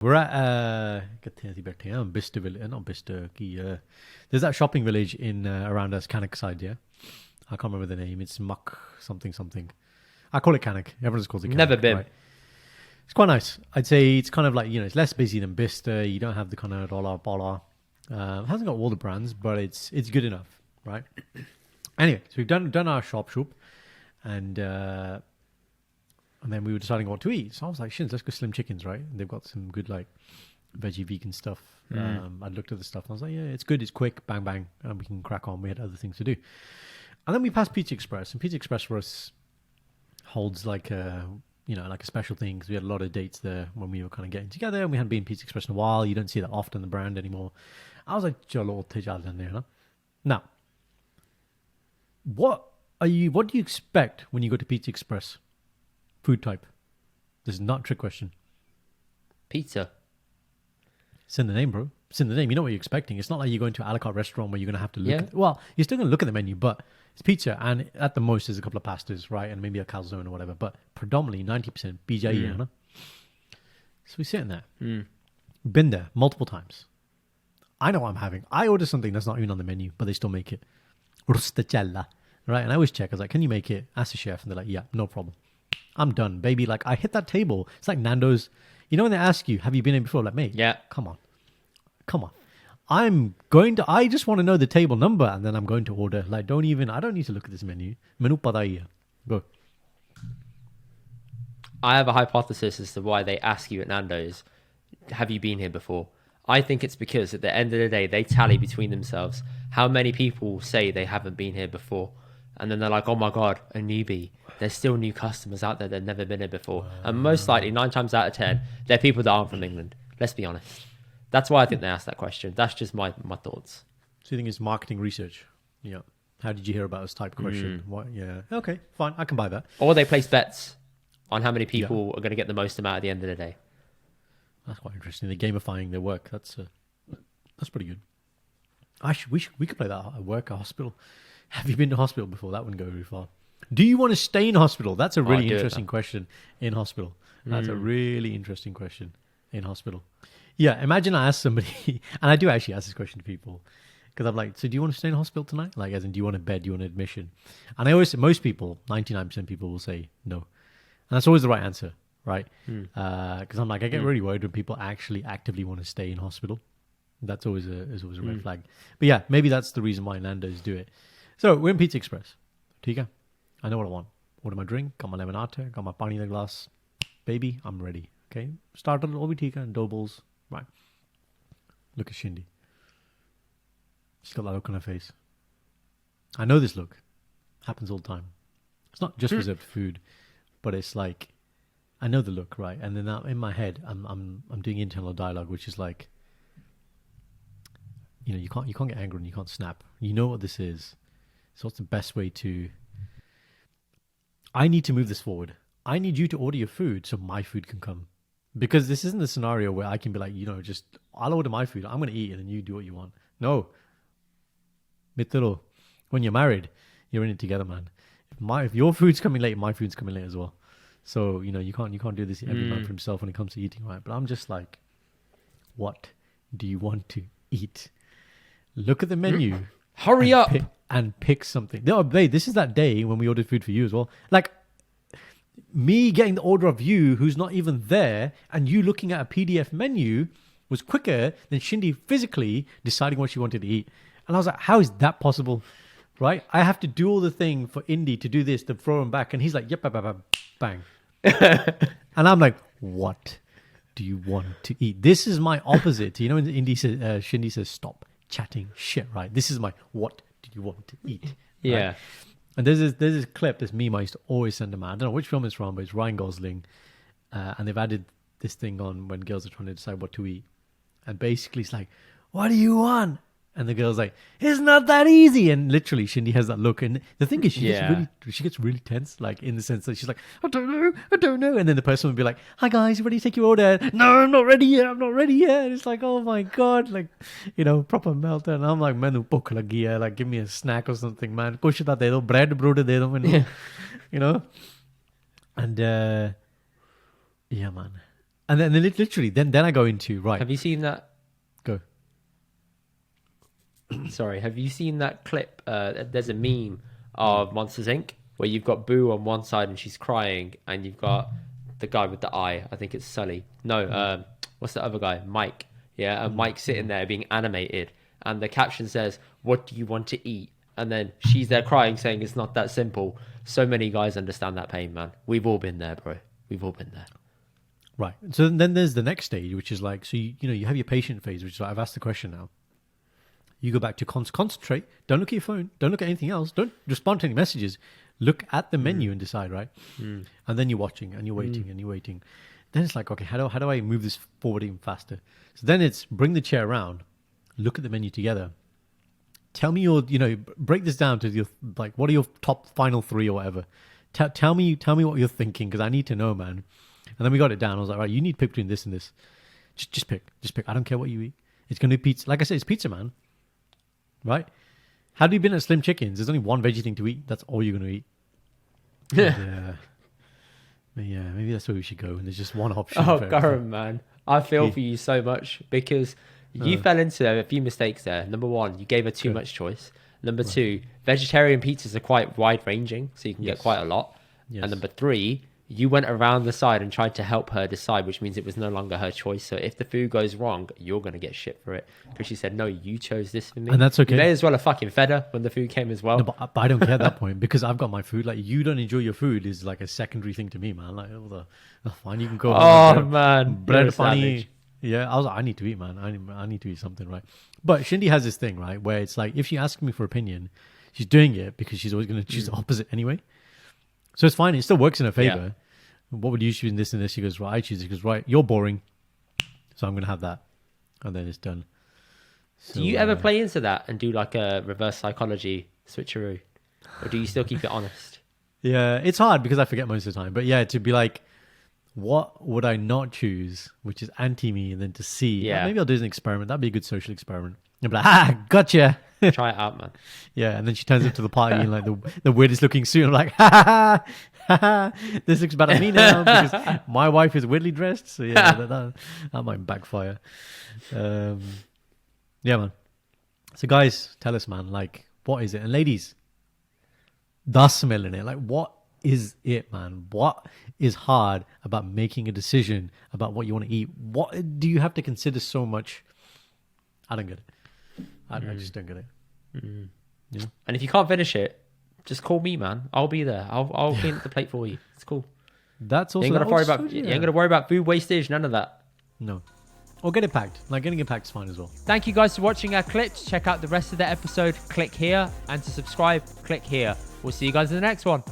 We're at Bicester Village, not Bicester. There's that shopping village in around us, Cannock side. Yeah, I can't remember the name. It's Muck something something. I call it Cannock. Everyone just calls it Cannock. Never been. Right? It's quite nice. I'd say it's kind of like, it's less busy than Bicester. You don't have the kind of dollar bolla. It hasn't got all the brands, but it's good enough, right? Anyway, so we've done our shop, and then we were deciding what to eat. So I was like, shins, let's go Slim Chickens, right? And they've got some good like veggie vegan stuff. I looked at the stuff and I was like, yeah, it's good, it's quick, bang bang, and we can crack on. We had other things to do. And then we passed Pizza Express, and Pizza Express for us holds like a special thing, because we had a lot of dates there when we were kind of getting together, and we hadn't been Pizza Express in a while. You don't see that often, the brand anymore. I was like, Jolo Tejal. Now, what do you expect when you go to Pizza Express? Food type. This is not a trick question. Pizza. It's in the name, bro. It's in the name. You know what you're expecting. It's not like you're going to an a la carte restaurant where you're going to have to look at, well, you're still going to look at the menu, but it's pizza, and at the most there's a couple of pastas, right? And maybe a calzone or whatever, but predominantly 90% BJE. So we're sitting there. Been there multiple times. I know what I'm having. I order something that's not even on the menu, but they still make it. Rustacella. Right? And I always check. I was like, can you make it? Ask the chef. And they're like, yeah, no problem. I'm done, baby. Like, I hit that table. It's like Nando's. You know when they ask you, have you been in before? Like, mate, Yeah. come on. I just want to know the table number, and then I'm going to order. Like, I don't need to look at this menu. Menu pada hai hai. Go. I have a hypothesis as to why they ask you at Nando's, have you been here before? I think it's because at the end of the day, they tally between themselves how many people say they haven't been here before. And then they're like, oh my God, a newbie. There's still new customers out there that have never been here before. And most likely, 9 times out of 10, they're people that aren't from England. Let's be honest. That's why I think they asked that question. That's just my thoughts. So you think it's marketing research? Yeah. How did you hear about us type question? What? Yeah. Okay, fine. I can buy that. Or they place bets on how many people are going to get the most amount at the end of the day. That's quite interesting. They're gamifying their work. That's pretty good. We could play that at work, a hospital. Have you been to hospital before? That wouldn't go very far. Do you want to stay in hospital? That's a really interesting question in hospital. That's a really interesting question in hospital. Yeah, imagine I ask somebody, and I do actually ask this question to people, because I'm like, so do you want to stay in hospital tonight? Like, as in, do you want a bed? Do you want admission? And I always say, most people, 99% of people will say no. And that's always the right answer, right? Because I'm like, I get really worried when people actually actively want to stay in hospital. That's always a red flag. But yeah, maybe that's the reason why Nando's do it. So we're in Pizza Express. Tika, I know what I want. Order my drink, got my lemonade, got my pani in the glass. Baby, I'm ready. Okay, started all with Tika and doughballs. Right. Look at Shindy. She's got that look on her face. I know this look. Happens all the time. It's not just reserved for food, but it's like, I know the look, right? And then in my head, I'm doing internal dialogue, which is like, you can't get angry and you can't snap. You know what this is. So what's the best way to... I need to move this forward. I need you to order your food so my food can come. Because this isn't the scenario where I can be like, just, I'll order my food. I'm going to eat it and you do what you want. No. Mitero, when you're married, you're in it together, man. If your food's coming late, my food's coming late as well. So, you can't do this every man for himself when it comes to eating, right? But I'm just like, what do you want to eat? Look at the menu. Hurry up. Pick something. No, babe, this is that day when we ordered food for you as well. Like, me getting the order of you who's not even there, and you looking at a PDF menu was quicker than Shindy physically deciding what she wanted to eat. And I was like, how is that possible? Right? I have to do all the thing for Indy to do this, to throw him back. And he's like, yep, bang. And I'm like, what do you want to eat? This is my opposite. When Indy says, Shindy says, stop chatting shit, right? This is my, what do you want to eat? Right? Yeah. And there's this clip, this meme I used to always send them out. I don't know which film it's from, but it's Ryan Gosling. And they've added this thing on when girls are trying to decide what to eat. And basically it's like, what do you want? And the girl's like, it's not that easy. And literally, Shindy has that look. And the thing is, she gets really tense, like in the sense that she's like, I don't know. And then the person would be like, hi guys, you ready to take your order? No, I'm not ready yet. And it's like, oh my God, like, proper meltdown. And I'm like, menu bhukh lagi hai, like, give me a snack or something, man. Kuch ta de do, bread brood de do, man. And yeah, man. And then literally, then I go into right. Have you seen that? Go. Sorry, have you seen that clip? There's a meme of Monsters Inc. where you've got Boo on one side and she's crying, and you've got the guy with the eye. I think it's Sully. No, what's the other guy? Mike. Yeah, and Mike's sitting there being animated, and the caption says, "What do you want to eat?" And then she's there crying, saying it's not that simple. So many guys understand that pain, man. We've all been there, bro. We've all been there. Right. So then there's the next stage, which is like, so you have your patient phase, which is like, I've asked the question now. You go back to concentrate. Don't look at your phone. Don't look at anything else. Don't respond to any messages. Look at the menu and decide, right? And then you're watching and you're waiting and you're waiting. Then it's like, okay, how do I move this forward even faster? So then it's bring the chair around, look at the menu together. Tell me break this down to your, like, what are your top final three or whatever. Tell me what you're thinking, because I need to know, man. And then we got it down. I was like, right, you need to pick between this and this. Just pick. I don't care what you eat. It's going to be pizza. Like I said, it's pizza, man. Right? Had you been at Slim Chickens, there's only one veggie thing to eat. That's all you're going to eat. Yeah. Yeah, maybe that's where we should go. And there's just one option. Oh, for Garam, man. I feel for you so much, because you fell into a few mistakes there. Number one, you gave her too much choice. Number two, vegetarian pizzas are quite wide ranging, so you can get quite a lot. Yes. And number three, you went around the side and tried to help her decide, which means it was no longer her choice. So if the food goes wrong, you're going to get shit for it, because she said, no, you chose this for me. And that's okay. You may as well have fucking fed her when the food came as well. No, but I don't care at that point, because I've got my food. Like, you don't enjoy your food is like a secondary thing to me, man. Like, fine, you can go. Oh, man. Bread, You're a funny. savage. Yeah, I was like, I need to eat, man. I need to eat something, right? But Shindy has this thing, right, where it's like, if she asks me for opinion, she's doing it because she's always going to choose the opposite anyway. So it's fine. It still works in her favor. Yeah. What would you choose in this and this? She goes, right, I choose it. She goes, right, you're boring, so I'm going to have that. And then it's done. So, Do you ever play into that and do like a reverse psychology switcheroo? Or do you still keep it honest? Yeah, it's hard because I forget most of the time. But yeah, to be like, what would I not choose, which is anti me, and then to see, Yeah. maybe I'll do an experiment. That'd be a good social experiment. And be like, gotcha. Try it out, man. Yeah, and then she turns up to the party in like the weirdest looking suit. I'm like, ha ha, this looks better than me now because my wife is weirdly dressed. So yeah, that might backfire. Yeah, man. So guys, tell us, man, like, what is it? And ladies, the smell in it. Like, what is it, man? What is hard about making a decision about what you want to eat? What do you have to consider so much? I don't get it. I just don't get it. Yeah. And if you can't finish it, just call me, man. I'll be there. I'll clean up the plate for you. It's cool. That's also You ain't that gotta worry about food wastage. None of that. No. Or get it packed. Like, getting it packed is fine as well. Thank you guys for watching our clips. Check out the rest of the episode. Click here, and to subscribe, click here. We'll see you guys in the next one.